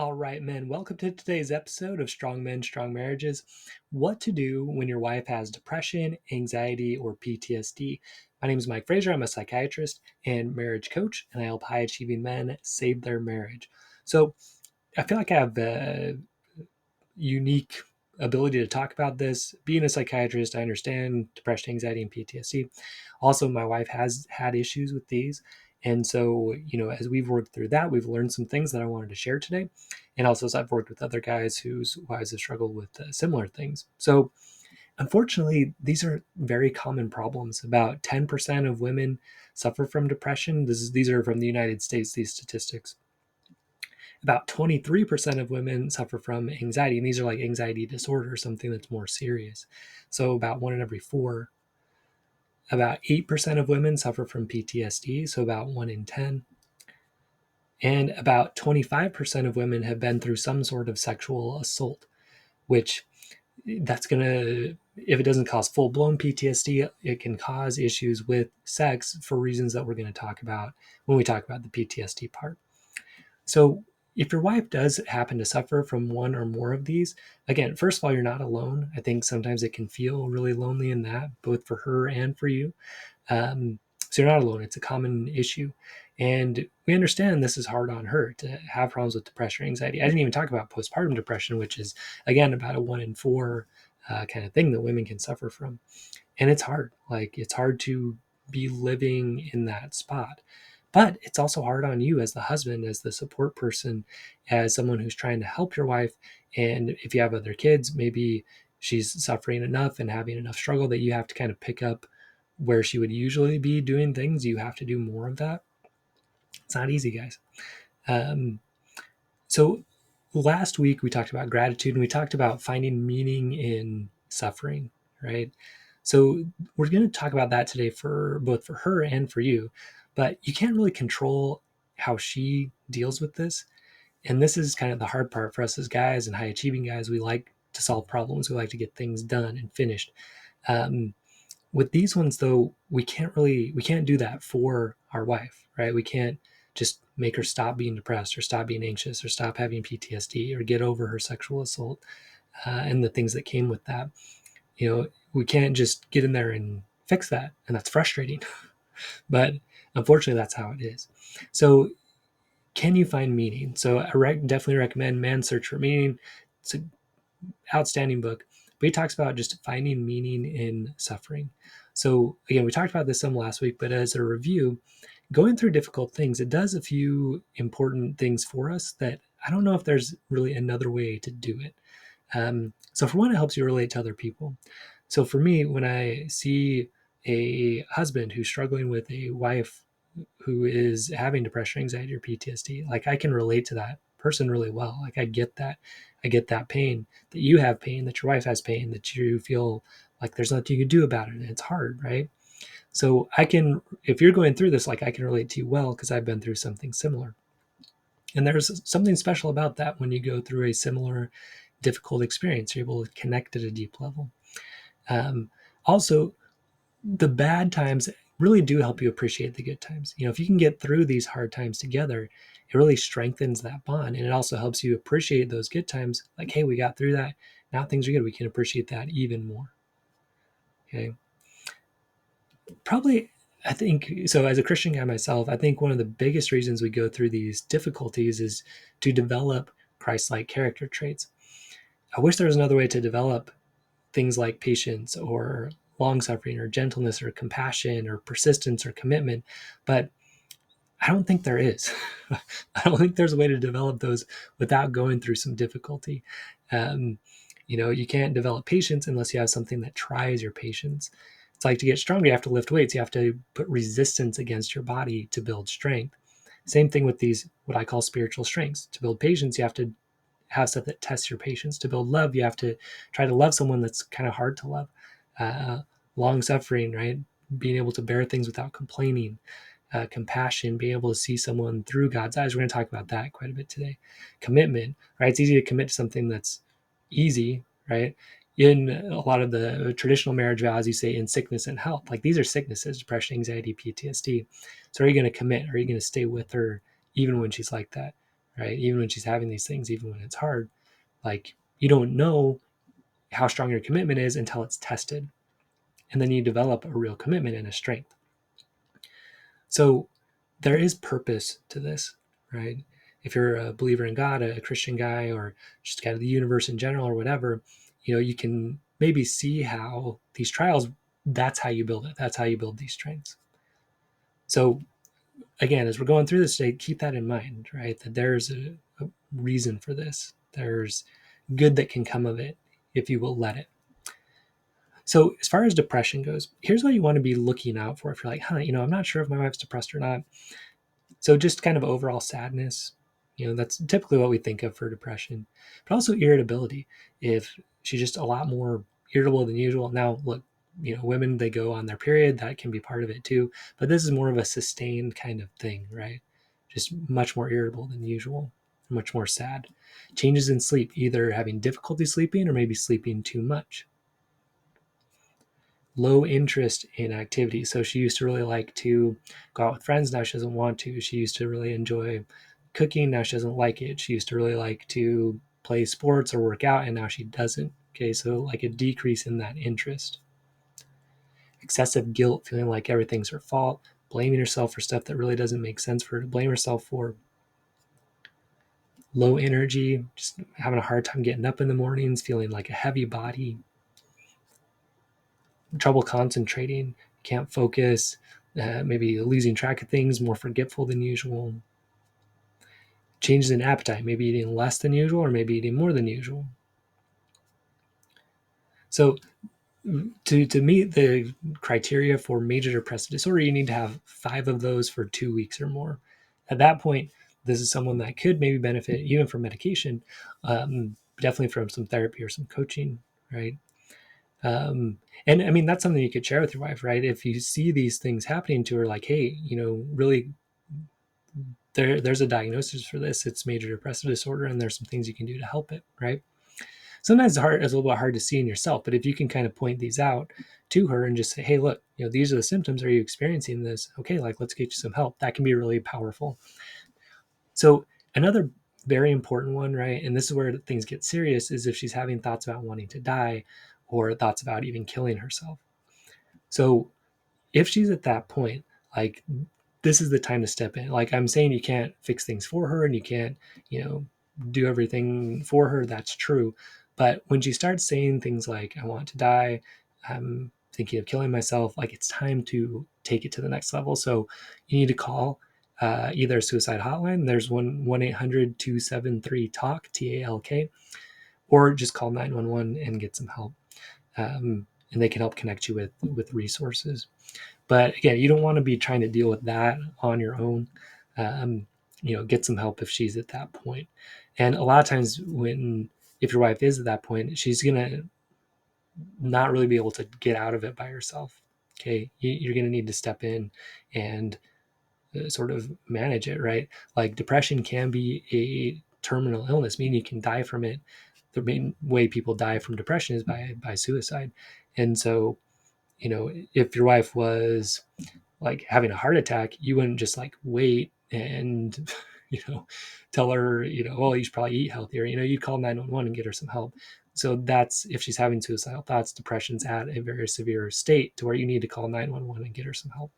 All right, men, welcome to today's episode of Strong Men, Strong Marriages. What to do when your wife has depression, anxiety, or PTSD. My name is Mike Fraser. I'm a psychiatrist and marriage coach, and I help high achieving men save their marriage. So I feel like I have a unique ability to talk about this. Being a psychiatrist, I understand depression, anxiety, and PTSD. Also, my wife has had issues with these. And so, as we've worked through that, we've learned some things that I wanted to share today. And also, as I've worked with other guys whose wives have struggled with similar things. So, unfortunately, these are very common problems. About 10% of women suffer from depression. These are from the United States, these statistics. About 23% of women suffer from anxiety, and these are like anxiety disorder, something that's more serious. So about 1 in every 4. About 8% of women suffer from PTSD, so about 1 in 10. And about 25% of women have been through some sort of sexual assault, which that's going to, if it doesn't cause full-blown PTSD, it can cause issues with sex for reasons that we're going to talk about when we talk about the PTSD part. So if your wife does happen to suffer from one or more of these, again, first of all, you're not alone. I think sometimes it can feel really lonely in that, both for her and for you. So you're not alone. It's a common issue. And we understand this is hard on her to have problems with depression or anxiety. I didn't even talk about postpartum depression, which is, again, about a 1 in 4 kind of thing that women can suffer from. And it's hard. Like, it's hard to be living in that spot. But it's also hard on you as the husband, as the support person, as someone who's trying to help your wife. And if you have other kids, maybe she's suffering enough and having enough struggle that you have to kind of pick up where she would usually be doing things. You have to do more of that. It's not easy, guys. Um, so last week we talked about gratitude and we talked about finding meaning in suffering, right? So we're going to talk about that today for both for her and for you, but you can't really control how she deals with this. And this is kind of the hard part for us as guys and high achieving guys. We like to solve problems. We like to get things done and finished. Um, with these ones though, we can't do that for our wife, right? We can't just make her stop being depressed or stop being anxious or stop having PTSD or get over her sexual assault and the things that came with that. We can't just get in there and fix that, and that's frustrating. But unfortunately, that's how it is. So can you find meaning? So definitely recommend Man's Search for Meaning. It's an outstanding book, but he talks about just finding meaning in suffering. So again, we talked about this some last week, but as a review, going through difficult things, it does a few important things for us that I don't know if there's really another way to do it. So for one, it helps you relate to other people. So for me, when I see a husband who's struggling with a wife who is having depression, anxiety, or PTSD, like I can relate to that person really well. Like I get that. I get that pain, that you have pain, that your wife has pain, that you feel like there's nothing you can do about it. And it's hard, right? So I can, if you're going through this, like I can relate to you well because I've been through something similar. And there's something special about that when you go through a similar difficult experience. You're able to connect at a deep level. Also, the bad times really do help you appreciate the good times. If you can get through these hard times together, it really strengthens that bond. And it also helps you appreciate those good times. Like, hey, we got through that. Now things are good. We can appreciate that even more. Okay. Probably, I think, so as a Christian guy myself, I think one of the biggest reasons we go through these difficulties is to develop Christ-like character traits. I wish there was another way to develop things like patience or long suffering or gentleness or compassion or persistence or commitment, but I don't think there is. I don't think there's a way to develop those without going through some difficulty. Um, you can't develop patience unless you have something that tries your patience. It's like to get stronger, you have to lift weights. You have to put resistance against your body to build strength. Same thing with these, what I call spiritual strengths. To build patience, you have to have stuff that tests your patience. To build love, you have to try to love someone that's kind of hard to love. Long suffering, right? Being able to bear things without complaining. Compassion, being able to see someone through God's eyes. We're going to talk about that quite a bit today. Commitment, right? It's easy to commit to something that's easy, right? In a lot of the traditional marriage vows, you say in sickness and health. Like these are sicknesses, depression, anxiety, PTSD. So are you going to commit? Are you going to stay with her even when she's like that, right? Even when she's having these things, even when it's hard, like you don't know how strong your commitment is until it's tested. And then you develop a real commitment and a strength. So there is purpose to this, right? If you're a believer in God, a Christian guy, or just kind of the universe in general or whatever, you can maybe see how these trials, that's how you build it. That's how you build these strengths. So again, as we're going through this today, keep that in mind, right? That there's a reason for this. There's good that can come of it if you will let it. So as far as depression goes, here's what you want to be looking out for. If you're like, I'm not sure if my wife's depressed or not. So just kind of overall sadness, that's typically what we think of for depression, but also irritability. If she's just a lot more irritable than usual. Now, look, women, they go on their period, that can be part of it too, but this is more of a sustained kind of thing, right? Just much more irritable than usual, much more sad. Changes in sleep, either having difficulty sleeping or maybe sleeping too much. Low interest in activity. So she used to really like to go out with friends. Now she doesn't want to. She used to really enjoy cooking. Now she doesn't like it. She used to really like to play sports or work out, and now she doesn't. Okay, so like a decrease in that interest. Excessive guilt, feeling like everything's her fault, blaming herself for stuff that really doesn't make sense for her to blame herself for. Low energy, just having a hard time getting up in the mornings, feeling like a heavy body, trouble concentrating, can't focus, maybe losing track of things, more forgetful than usual. Changes in appetite, maybe eating less than usual or maybe eating more than usual. So to meet the criteria for major depressive disorder, you need to have 5 of those for 2 weeks or more. At that point, this is someone that could maybe benefit even from medication, definitely from some therapy or some coaching, right? And I mean, that's something you could share with your wife, right? If you see these things happening to her, like, hey, really, there's a diagnosis for this. It's major depressive disorder, and there's some things you can do to help it, right? Sometimes it's a little bit hard to see in yourself, but if you can kind of point these out to her and just say, hey, look, these are the symptoms. Are you experiencing this? Okay, like, let's get you some help. That can be really powerful. So another very important one, right? And this is where things get serious, is if she's having thoughts about wanting to die or thoughts about even killing herself. So if she's at that point, like, this is the time to step in. Like, I'm saying, you can't fix things for her and you can't, do everything for her. That's true. But when she starts saying things like, I want to die, I'm thinking of killing myself, like, it's time to take it to the next level. So you need to call either a suicide hotline. There's 1-800-273-TALK, TALK, or just call 911 and get some help. And they can help connect you with resources. But again, you don't want to be trying to deal with that on your own. Get some help if she's at that point. And a lot of times if your wife is at that point, she's going to not really be able to get out of it by herself. Okay. You're going to need to step in and sort of manage it, right? Like, depression can be a terminal illness, meaning you can die from it. The main way people die from depression is by suicide. And so, if your wife was like having a heart attack, you wouldn't just like wait and tell her, well, you should probably eat healthier. You'd call 911 and get her some help. So that's if she's having suicidal thoughts, depression's at a very severe state to where you need to call 911 and get her some help.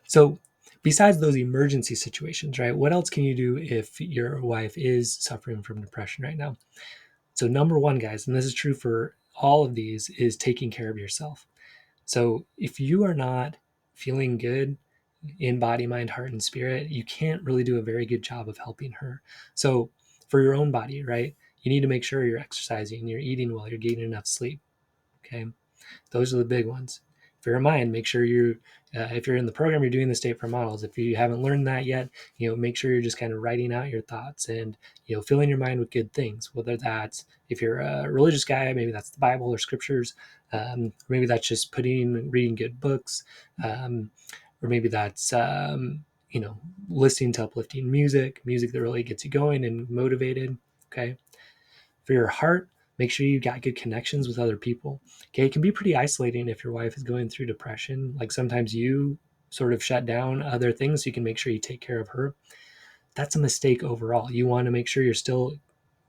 So besides those emergency situations, right, what else can you do if your wife is suffering from depression right now? So number one, guys, and this is true for all of these, is taking care of yourself. So if you are not feeling good in body, mind, heart, and spirit, you can't really do a very good job of helping her. So for your own body, right, you need to make sure you're exercising, you're eating well, you're getting enough sleep. Okay. Those are the big ones. For your mind, make sure if you're in the program, you're doing the state for models. If you haven't learned that yet, make sure you're just kind of writing out your thoughts and, filling your mind with good things, whether that's, if you're a religious guy, maybe that's the Bible or scriptures. Maybe that's just reading good books. Or maybe that's, listening to uplifting music that really gets you going and motivated. Okay. For your heart, make sure you got good connections with other people. Okay, it can be pretty isolating if your wife is going through depression. Like, sometimes you sort of shut down other things, so you can make sure you take care of her. that's a mistake overall. You want to make sure you're still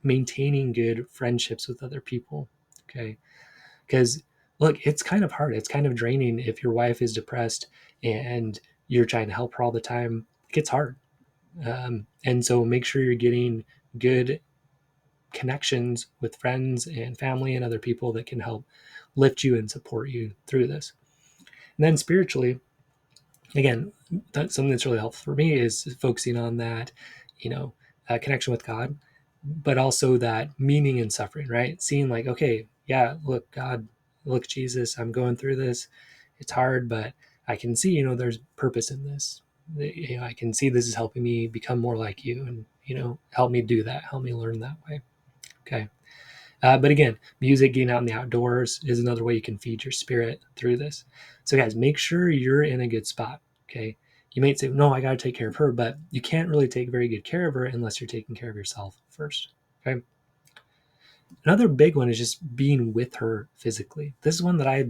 maintaining good friendships with other people. Okay. Because look, it's kind of hard. It's kind of draining if your wife is depressed and you're trying to help her all the time. It gets hard. And so make sure you're getting good connections with friends and family and other people that can help lift you and support you through this. And then spiritually, again, that's something that's really helpful for me is focusing on that, connection with God, but also that meaning in suffering, right? Seeing like, okay, yeah, look, God, look, Jesus, I'm going through this. It's hard, but I can see, there's purpose in this. I can see this is helping me become more like you, and help me do that, help me learn that way. Okay. But again, music, getting out in the outdoors is another way you can feed your spirit through this. So, guys, make sure you're in a good spot. Okay. You might say, no, I got to take care of her, but you can't really take very good care of her unless you're taking care of yourself first. Okay. Another big one is just being with her physically. This is one that I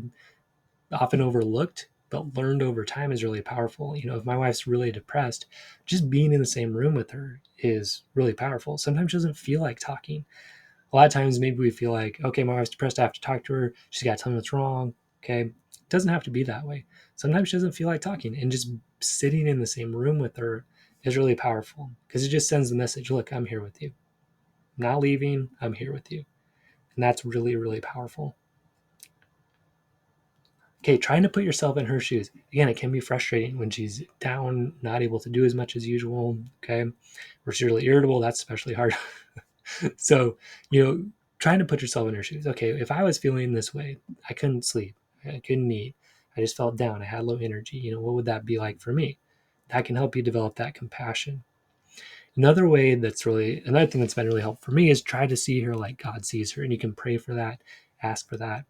often overlooked, but learned over time is really powerful. If my wife's really depressed, just being in the same room with her is really powerful. Sometimes she doesn't feel like talking. A lot of times maybe we feel like, okay, my wife's depressed, I have to talk to her, she's got to tell me what's wrong. Okay, it doesn't have to be that way. Sometimes she doesn't feel like talking, and just sitting in the same room with her is really powerful because it just sends the message, look, I'm here with you, I'm not leaving, I'm here with you. And that's really, really powerful. Okay, trying to put yourself in her shoes, again, it can be frustrating when she's down, not able to do as much as usual. Okay, or she's really irritable, that's especially hard. So, trying to put yourself in her shoes. Okay, if I was feeling this way, I couldn't sleep, I couldn't eat, I just felt down, I had low energy, what would that be like for me? That can help you develop that compassion. Another thing that's been really helpful for me is try to see her like God sees her, and you can pray for that, ask for that.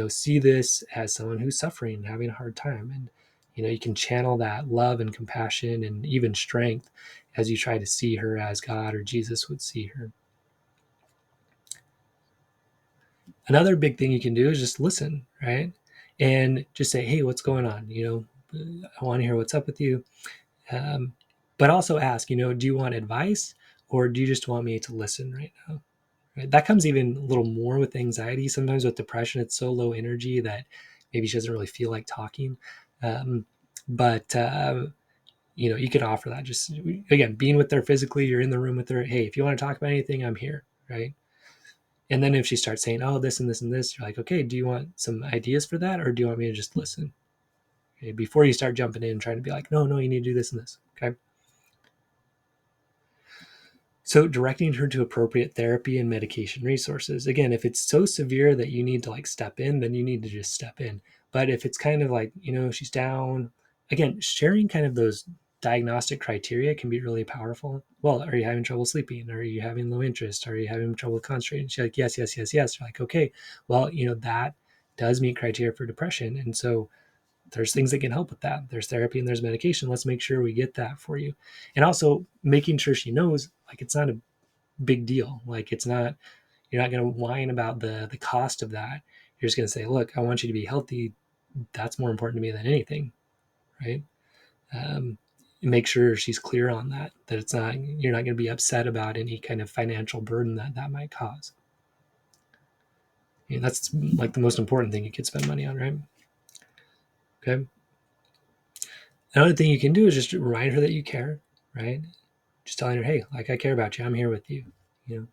See this as someone who's suffering and having a hard time, and you can channel that love and compassion and even strength as you try to see her as God or Jesus would see her. Another big thing you can do is just listen, right? And just say, hey, what's going on? I want to hear what's up with you. But also ask, do you want advice, or do you just want me to listen right now? Right? That comes even a little more with anxiety. Sometimes with depression, it's so low energy that maybe she doesn't really feel like talking. But you can offer that. Just, again, being with her physically, you're in the room with her. Hey, if you want to talk about anything, I'm here, right? And then if she starts saying, oh, this and this and this, you're like, okay, do you want some ideas for that? Or do you want me to just listen? Okay, before you start jumping in and trying to be like, no, you need to do this and this. Okay. So directing her to appropriate therapy and medication resources. Again, if it's so severe that you need to like step in, then you need to just step in. But if it's kind of like, she's down, again, sharing kind of those diagnostic criteria can be really powerful. Well, are you having trouble sleeping? Are you having low interest? Are you having trouble concentrating? She's like, yes, yes, yes, yes. You're like, okay, well, that does meet criteria for depression. And so there's things that can help with that. There's therapy and there's medication. Let's make sure we get that for you. And also making sure she knows like it's not a big deal. Like it's not, you're not going to whine about the cost of that. You're just going to say, look, I want you to be healthy. That's more important to me than anything. Right. Make sure she's clear on that it's not, you're not going to be upset about any kind of financial burden that might cause. That's like the most important thing you could spend money on. Right. Okay. Another thing you can do is just remind her that you care, right? Just telling her, hey, like I care about you. I'm here with you, you know,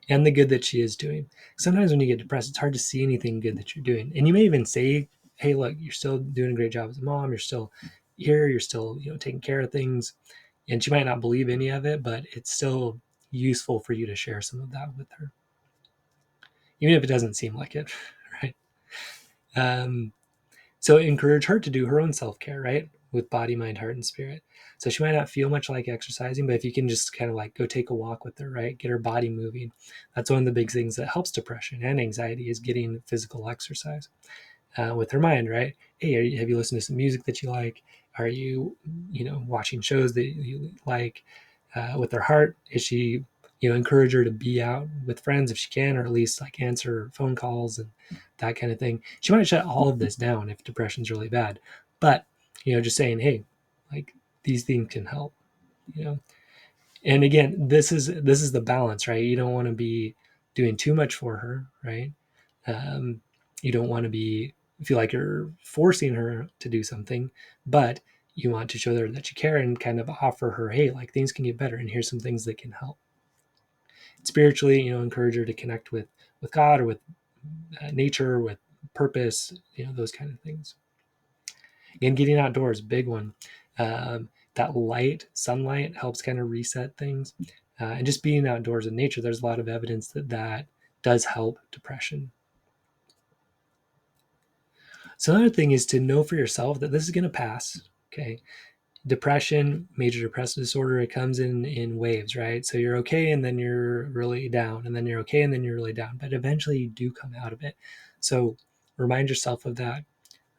and the good that she is doing. Sometimes when you get depressed, it's hard to see anything good that you're doing. And you may even say, hey, look, you're still doing a great job as a mom. You're still here. You're still, taking care of things. And she might not believe any of it, but it's still useful for you to share some of that with her, even if it doesn't seem like it, right? Um, So encourage her to do her own self-care, right? With body, mind, heart, and spirit. So she might not feel much like exercising, but if you can just kind of like go take a walk with her, right? Get her body moving. That's one of the big things that helps depression and anxiety is getting physical exercise. With her mind, right? Hey, have you listened to some music that you like? Are you, watching shows that you like? With her heart, is she, encourage her to be out with friends if she can, or at least like answer phone calls and that kind of thing. She might shut all of this down if depression's really bad, but just saying, hey, like these things can help, you know. And again, this is the balance, right? You don't want to be doing too much for her, right? Um, you don't want to be feel like you're forcing her to do something, but you want to show her that you care and kind of offer her, hey, like things can get better, and here's some things that can help. Spiritually, encourage her to connect with God or with nature, with purpose, those kind of things. Again, getting outdoors, big one. That light, sunlight, helps kind of reset things. And just being outdoors in nature, there's a lot of evidence that does help depression. So another thing is to know for yourself that this is going to pass. Okay. Depression, major depressive disorder, it comes in waves, right? So you're okay and then you're really down, and then you're okay and then you're really down, but eventually you do come out of it. So remind yourself of that.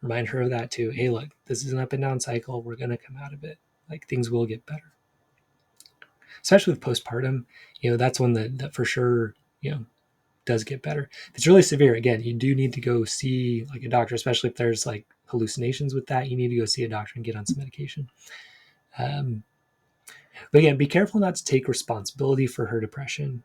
Remind her of that too. Hey, look, this is an up and down cycle. We're going to come out of it. Like things will get better. Especially with postpartum, that's when that for sure, does get better. If it's really severe, again, you do need to go see like a doctor, especially if there's like hallucinations with that. You need to go see a doctor and get on some medication. Um, but again, be careful not to take responsibility for her depression.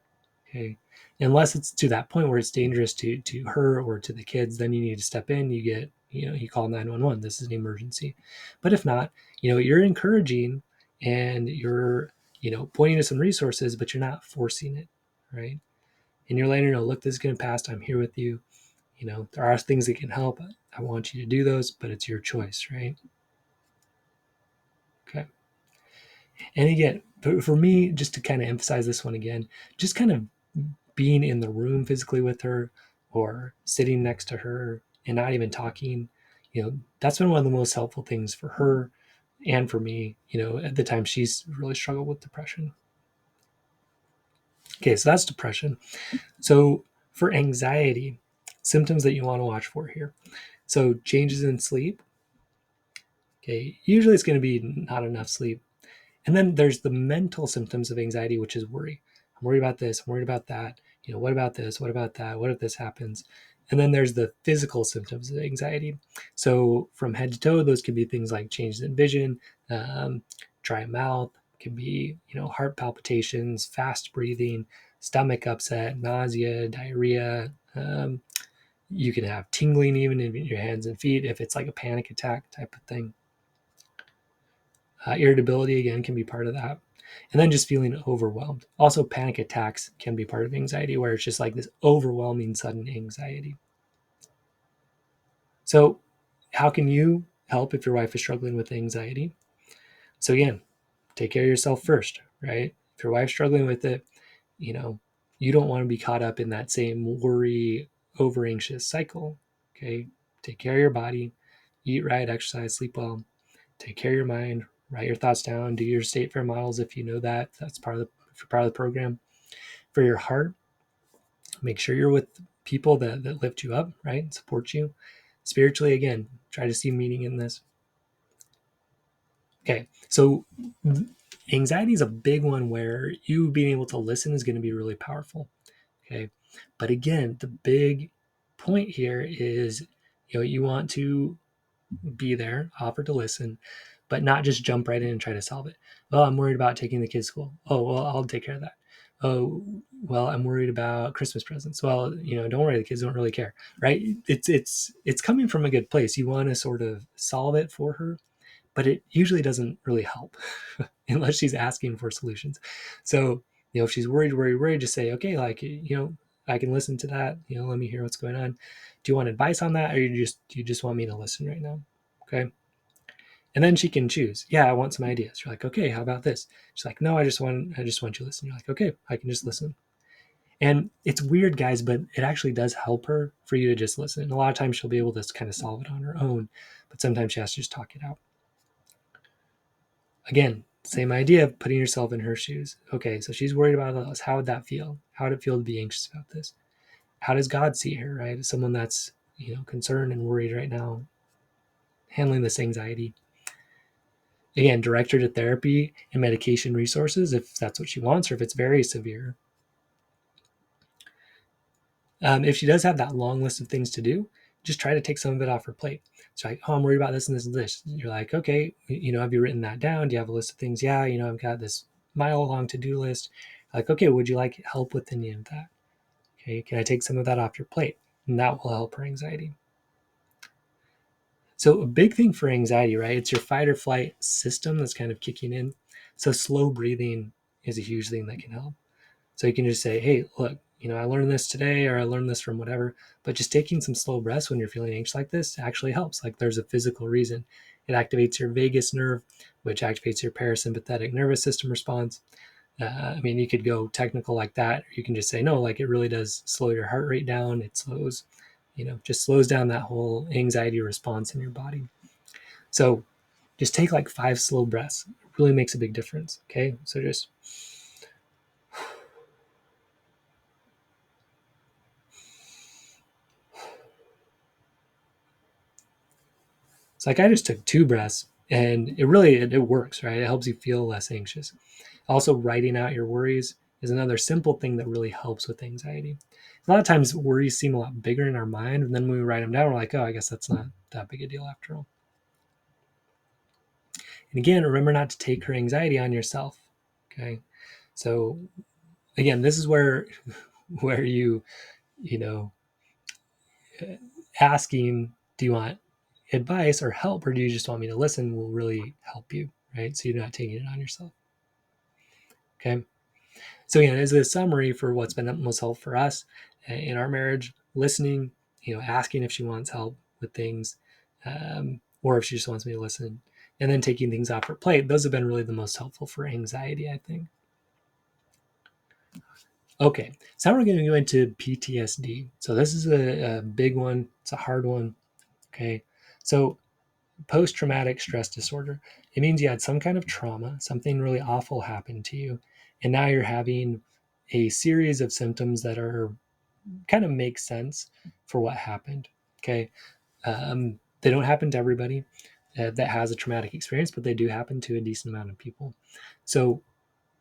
Okay. Unless it's to that point where it's dangerous to her or to the kids, then you need to step in. You call 911. This is an emergency. But if not, you're encouraging and you're, pointing to some resources, but you're not forcing it, right? And you're letting her know, look, this is going to pass. I'm here with you. There are things that can help. I want you to do those, but it's your choice, right? Okay. And again, for me, just to kind of emphasize this one again, just kind of being in the room physically with her or sitting next to her and not even talking, that's been one of the most helpful things for her and for me, at the time she's really struggled with depression. Okay, so that's depression. So for anxiety, symptoms that you want to watch for here. So changes in sleep. Okay, usually it's going to be not enough sleep. And then there's the mental symptoms of anxiety, which is worry. I'm worried about this. I'm worried about that. What about this? What about that? What if this happens? And then there's the physical symptoms of anxiety. So from head to toe, those could be things like changes in vision, um, dry mouth, can be heart palpitations, fast breathing, stomach upset, nausea, diarrhea. You can have tingling even in your hands and feet if it's like a panic attack type of thing. Irritability, again, can be part of that. And then just feeling overwhelmed. Also, panic attacks can be part of anxiety, where it's just like this overwhelming sudden anxiety. So, how can you help if your wife is struggling with anxiety? So, again, take care of yourself first, right? If your wife's struggling with it, you know, you don't want to be caught up in that same worry, over anxious cycle. Okay. Take care of your body, eat right, exercise, sleep well, take care of your mind, write your thoughts down, do your state fair models if you know that. That's part of the program. For your heart, make sure you're with people that lift you up, right? Support you. Spiritually, again, try to see meaning in this. Okay, so anxiety is a big one where you being able to listen is going to be really powerful. Okay, but again, the big point here is you want to be there, offer to listen, but not just jump right in and try to solve it. Well, I'm worried about taking the kids to school. Oh, well, I'll take care of that. Oh, well, I'm worried about Christmas presents. Well, don't worry, the kids don't really care, right? It's coming from a good place. You want to sort of solve it for her, but it usually doesn't really help unless she's asking for solutions. So, if she's worried, just say, okay, like, I can listen to that. Let me hear what's going on. Do you want advice on that, or do you just want me to listen right now? Okay. And then she can choose. Yeah, I want some ideas. You're like, okay, how about this? She's like, no, I just want you to listen. You're like, okay, I can just listen. And it's weird, guys, but it actually does help her for you to just listen. And a lot of times she'll be able to kind of solve it on her own, but sometimes she has to just talk it out. Again, same idea of putting yourself in her shoes. Okay, so she's worried about this. How would that feel? How would it feel to be anxious about this? How does God see her, right? As someone that's, concerned and worried right now, handling this anxiety. Again, direct her to therapy and medication resources if that's what she wants, or if it's very severe. If she does have that long list of things to do, just try to take some of it off her plate. She's like, oh, I'm worried about this and this and this. You're like, okay, have you written that down? Do you have a list of things? Yeah, I've got this mile-long to-do list. Like, okay, would you like help with any of that? Okay, can I take some of that off your plate? And that will help her anxiety. So a big thing for anxiety, right? It's your fight or flight system that's kind of kicking in. So slow breathing is a huge thing that can help. So you can just say, hey, look, I learned this today, or I learned this from whatever, but just taking some slow breaths when you're feeling anxious like this actually helps. Like, there's a physical reason. It activates your vagus nerve, which activates your parasympathetic nervous system response. You could go technical like that. Or you can just say, no, like, it really does slow your heart rate down. It just slows down that whole anxiety response in your body. So just take like 5 slow breaths. It really makes a big difference. Okay. So just it's like I just took 2 breaths, and it works, right? It helps you feel less anxious. Also, writing out your worries is another simple thing that really helps with anxiety. A lot of times worries seem a lot bigger in our mind, and then when we write them down, we're like, oh, I guess that's not that big a deal after all. And again, remember not to take her anxiety on yourself. Okay. So again, this is where you know, asking, do you want advice or help, or do you just want me to listen, will really help you, right? So you're not taking it on yourself. Okay. So again, as a summary for what's been most helpful for us in our marriage, listening, asking if she wants help with things, or if she just wants me to listen, and then taking things off her plate. Those have been really the most helpful for anxiety, I think. Okay, so now we're going to go into PTSD. So this is a big one. It's a hard one. Okay, so post-traumatic stress disorder. It means you had some kind of trauma, something really awful happened to you, and now you're having a series of symptoms that are kind of make sense for what happened. Okay, they don't happen to everybody that has a traumatic experience, but they do happen to a decent amount of people. So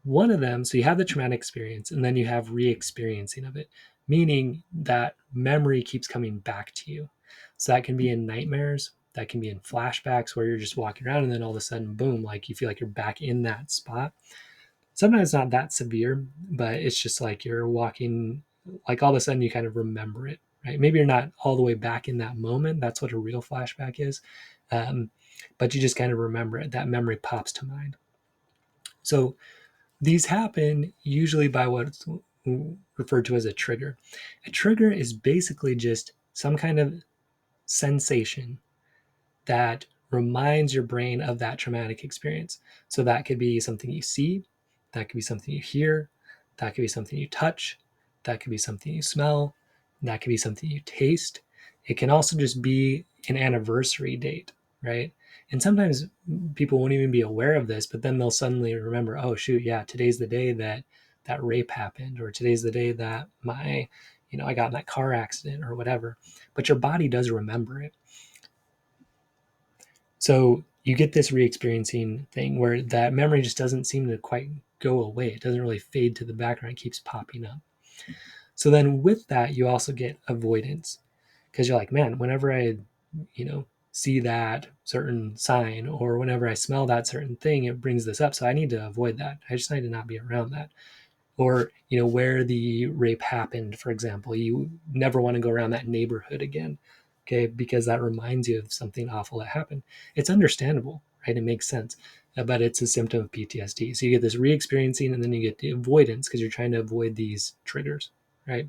one of them, so you have the traumatic experience, and then you have re-experiencing of it, meaning that memory keeps coming back to you. So that can be in nightmares, that can be in flashbacks where you're just walking around and then all of a sudden, boom, like you feel like you're back in that spot. Sometimes it's not that severe, but it's just like you're walking, like all of a sudden you kind of remember it, right? Maybe you're not all the way back in that moment. That's what a real flashback is. But you just kind of remember it. That memory pops to mind. So these happen usually by what's referred to as a trigger. A trigger is basically just some kind of sensation that reminds your brain of that traumatic experience. So that could be something you see, that could be something you hear, that could be something you touch, that could be something you smell, that could be something you taste. It can also just be an anniversary date, right? And sometimes people won't even be aware of this, but then they'll suddenly remember, oh shoot, yeah, today's the day that rape happened, or today's the day that I got in that car accident or whatever. But your body does remember it. So you get this re-experiencing thing where that memory just doesn't seem to quite go away. It doesn't really fade to the background. It keeps popping up. So then with that, you also get avoidance, because you're like, man, whenever I, see that certain sign, or whenever I smell that certain thing, it brings this up. So I need to avoid that. I just need to not be around that. Or, where the rape happened, for example, you never want to go around that neighborhood again. Okay, because that reminds you of something awful that happened. It's understandable, right? It makes sense, but it's a symptom of PTSD. So you get this re-experiencing, and then you get the avoidance because you're trying to avoid these triggers, right?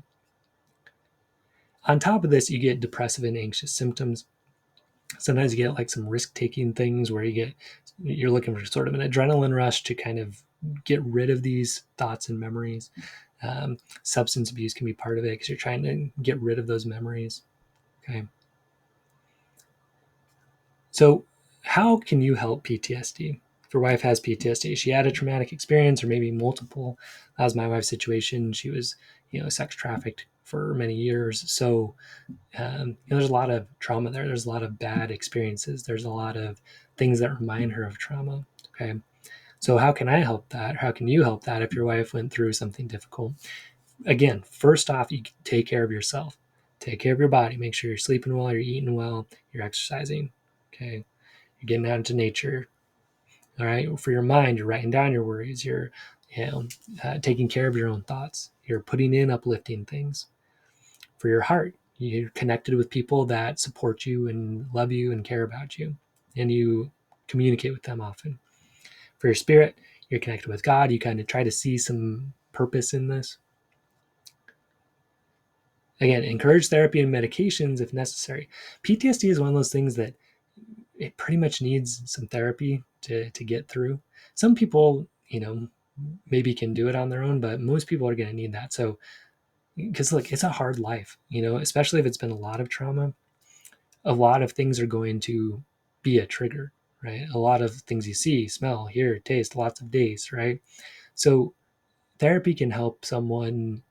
On top of this, you get depressive and anxious symptoms. Sometimes you get like some risk-taking things where you're looking for sort of an adrenaline rush to kind of get rid of these thoughts and memories. Substance abuse can be part of it because you're trying to get rid of those memories. Okay. So, how can you help PTSD? If your wife has PTSD, she had a traumatic experience, or maybe multiple. That was my wife's situation. She was, sex trafficked for many years. So, there's a lot of trauma there. There's a lot of bad experiences. There's a lot of things that remind her of trauma. Okay. So, how can I help that? How can you help that if your wife went through something difficult? Again, first off, you take care of yourself. Take care of your body. Make sure you're sleeping well, you're eating well, you're exercising. Okay. You're getting out into nature. All right. For your mind, you're writing down your worries. You're taking care of your own thoughts. You're putting in uplifting things. For your heart, you're connected with people that support you and love you and care about you, and you communicate with them often. For your spirit, you're connected with God. You kind of try to see some purpose in this. Again, encourage therapy and medications if necessary. PTSD is one of those things that it pretty much needs some therapy to get through. Some people, maybe can do it on their own, but most people are going to need that. So, because look, it's a hard life, especially if it's been a lot of trauma. A lot of things are going to be a trigger, right? A lot of things you see, smell, hear, taste, lots of days, right? So, therapy can help someone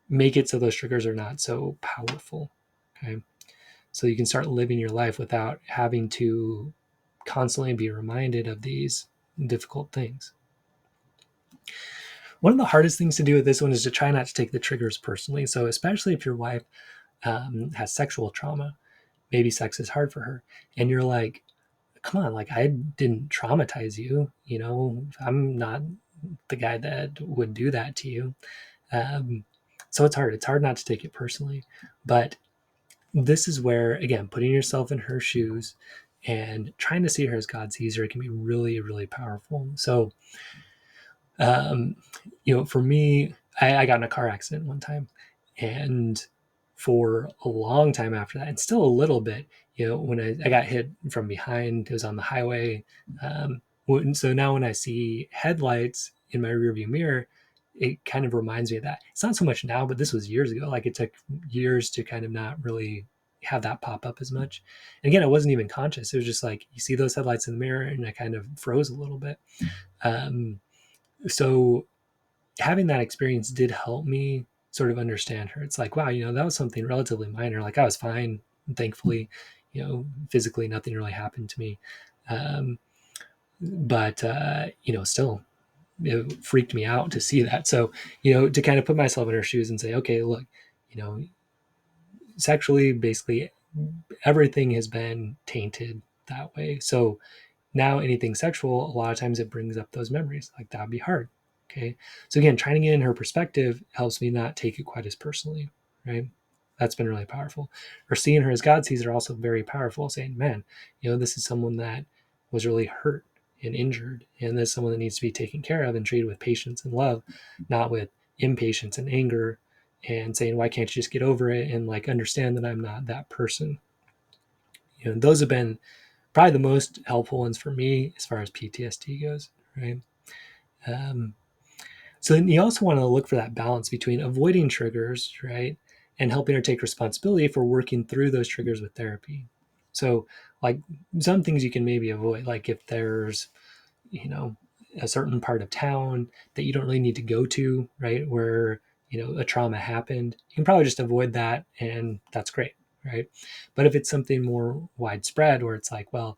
make it so those triggers are not so powerful. Okay. So you can start living your life without having to constantly be reminded of these difficult things. One of the hardest things to do with this one is to try not to take the triggers personally. So, especially if your wife has sexual trauma, maybe sex is hard for her, and you're like, come on, like, I didn't traumatize you. I'm not the guy that would do that to you. So it's hard. It's hard not to take it personally. But this is where, again, putting yourself in her shoes and trying to see her as God sees her can be really, really powerful. So, um, for me, I got in a car accident one time, and for a long time after that, and still a little bit, when I got hit from behind, it was on the highway. So now when I see headlights in my rearview mirror, it kind of reminds me of that. It's not so much now, but this was years ago. Like, it took years to kind of not really have that pop up as much. And again, I wasn't even conscious. It was just like, you see those headlights in the mirror, and I kind of froze a little bit. So having that experience did help me sort of understand her. It's like, wow, that was something relatively minor. Like, I was fine, thankfully, physically nothing really happened to me. But still, it freaked me out to see that. So, to kind of put myself in her shoes and say, okay, look, sexually, basically everything has been tainted that way. So now anything sexual, a lot of times it brings up those memories. Like, that would be hard. Okay. So again, trying to get in her perspective helps me not take it quite as personally, right? That's been really powerful. Or seeing her as God sees her, also very powerful, saying, man, this is someone that was really hurt and injured. And this is someone that needs to be taken care of and treated with patience and love, not with impatience and anger, and saying, why can't you just get over it and like understand that I'm not that person? Those have been probably the most helpful ones for me as far as PTSD goes, right? Um, so then you also want to look for that balance between avoiding triggers, right, and helping her take responsibility for working through those triggers with therapy. So, like, some things you can maybe avoid, like if there's, a certain part of town that you don't really need to go to, right, where, a trauma happened, you can probably just avoid that, and that's great, right? But if it's something more widespread where it's like, well,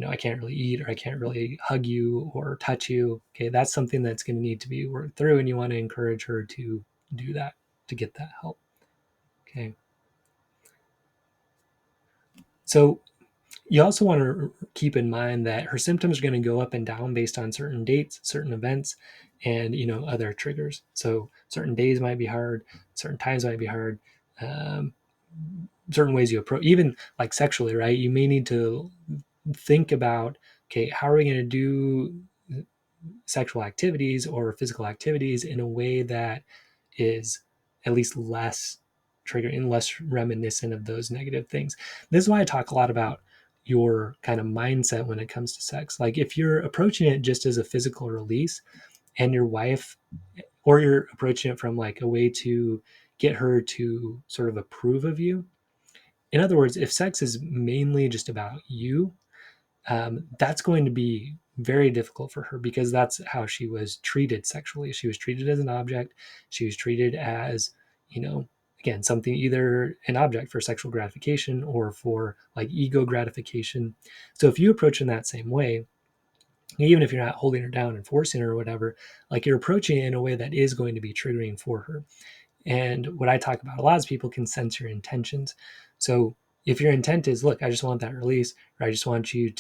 I can't really eat, or I can't really hug you or touch you, okay, that's something that's going to need to be worked through, and you want to encourage her to do that, to get that help. Okay. So you also want to keep in mind that her symptoms are going to go up and down based on certain dates, certain events, and other triggers. So certain days might be hard, certain times might be hard, um, certain ways you approach, even like sexually, right? You may need to think about, okay, how are we going to do sexual activities or physical activities in a way that is at least less triggering, less reminiscent of those negative things. This is why I talk a lot about your kind of mindset when it comes to sex. Like, if you're approaching it just as a physical release, and your wife, or you're approaching it from like a way to get her to sort of approve of you. In other words, if sex is mainly just about you, that's going to be very difficult for her, because that's how she was treated sexually. She was treated as an object. She was treated as, again, something, either an object for sexual gratification or for like ego gratification. So if you approach in that same way, even if you're not holding her down and forcing her or whatever, like, you're approaching it in a way that is going to be triggering for her. And what I talk about a lot is people can sense your intentions. So if your intent is, look, I just want that release, or I just want to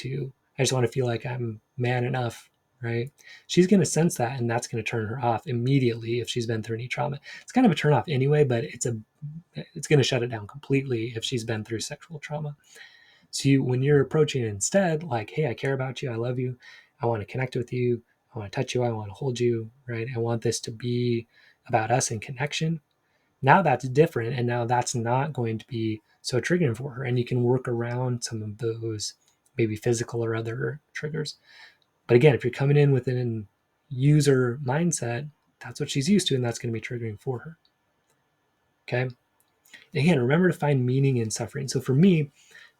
feel like I'm man enough right? She's going to sense that, and that's going to turn her off immediately if she's been through any trauma. It's kind of a turn off anyway, but it's going to shut it down completely if she's been through sexual trauma. So when you're approaching it instead, like, hey, I care about you, I love you, I want to connect with you, I want to touch you, I want to hold you, right? I want this to be about us in connection. Now that's different, and now that's not going to be so triggering for her, and you can work around some of those maybe physical or other triggers. But again, if you're coming in with an user mindset, that's what she's used to, and that's going to be triggering for her. Okay. Again, remember to find meaning in suffering. So for me,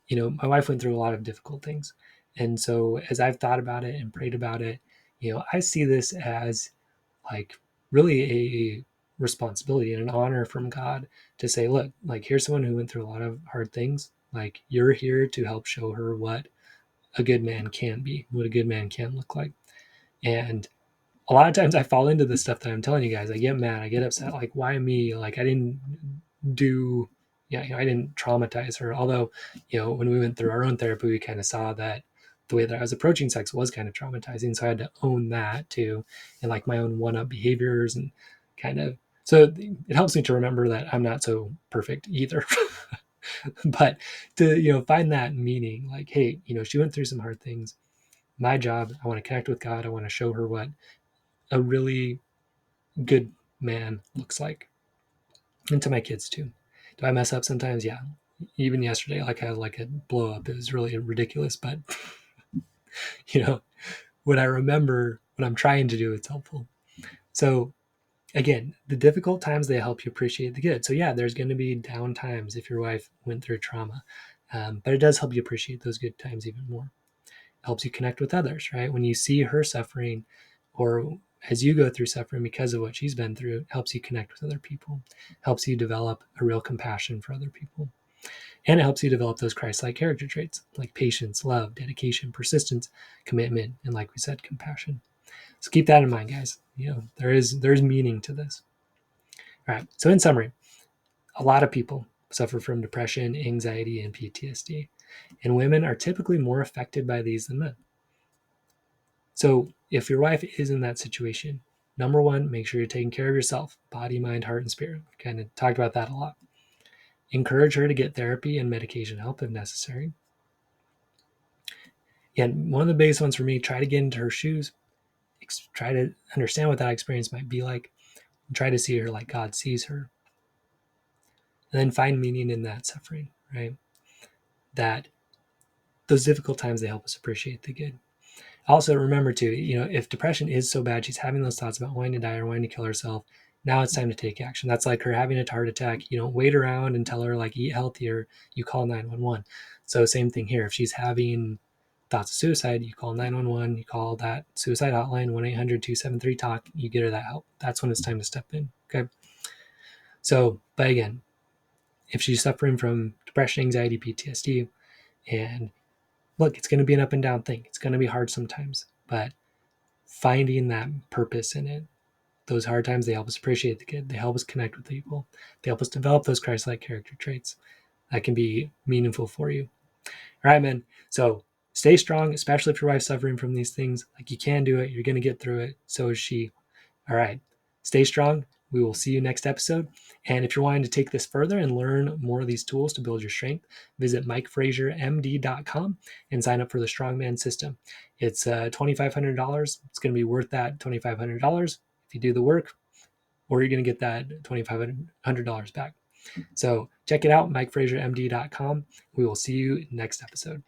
my wife went through a lot of difficult things. And so as I've thought about it and prayed about it, I see this as like really a responsibility and an honor from God to say, look, like, here's someone who went through a lot of hard things. Like, you're here to help show her what a good man can be, what a good man can look like. And a lot of times I fall into the stuff that I'm telling you guys. I get mad, I get upset, like, why me? Like, I didn't do, I didn't traumatize her. Although, when we went through our own therapy, we kind of saw that the way that I was approaching sex was kind of traumatizing. So I had to own that too, and like my own one-up behaviors and kind of. So it helps me to remember that I'm not so perfect either. But to find that meaning, like, hey, she went through some hard things. My job, I want to connect with God. I want to show her what a really good man looks like, and to my kids too. Do I mess up sometimes? Yeah. Even yesterday, like, I had like a blow up. It was really ridiculous, but you know, when I remember what I'm trying to do, it's helpful. So again, the difficult times, they help you appreciate the good. So yeah, there's going to be down times if your wife went through trauma, but it does help you appreciate those good times even more. It helps you connect with others, right? When you see her suffering, or as you go through suffering because of what she's been through, it helps you connect with other people, helps you develop a real compassion for other people. And it helps you develop those Christ-like character traits like patience, love, dedication, persistence, commitment, and, like we said, compassion. So keep that in mind, guys. There's meaning to this. All right. So in summary, a lot of people suffer from depression, anxiety, and PTSD. And women are typically more affected by these than men. So if your wife is in that situation, number one, make sure you're taking care of yourself, body, mind, heart, and spirit. We've kind of talked about that a lot. Encourage her to get therapy and medication help if necessary. And one of the biggest ones for me, try to get into her shoes, try to understand what that experience might be like, and try to see her like God sees her. And then find meaning in that suffering, right? That those difficult times, they help us appreciate the good. Also, remember too, if depression is so bad, she's having those thoughts about wanting to die or wanting to kill herself, now it's time to take action. That's like her having a heart attack. You don't wait around and tell her, like, eat healthier. You call 911. So same thing here. If she's having thoughts of suicide, you call 911, you call that suicide hotline, 1-800-273-TALK, you get her that help. That's when it's time to step in. Okay. So, but again, if she's suffering from depression, anxiety, PTSD, and look, it's going to be an up and down thing. It's going to be hard sometimes, but finding that purpose in it, those hard times, they help us appreciate the good. They help us connect with people. They help us develop those Christ-like character traits that can be meaningful for you. All right, man. So stay strong, especially if your wife's suffering from these things. Like, you can do it. You're going to get through it. So is she. All right. Stay strong. We will see you next episode. And if you're wanting to take this further and learn more of these tools to build your strength, visit MikeFrazierMD.com and sign up for the Strongman System. It's $2,500. It's going to be worth that $2,500 if you do the work, or you're going to get that $2,500 back. So check it out, MikeFrazierMD.com. We will see you next episode.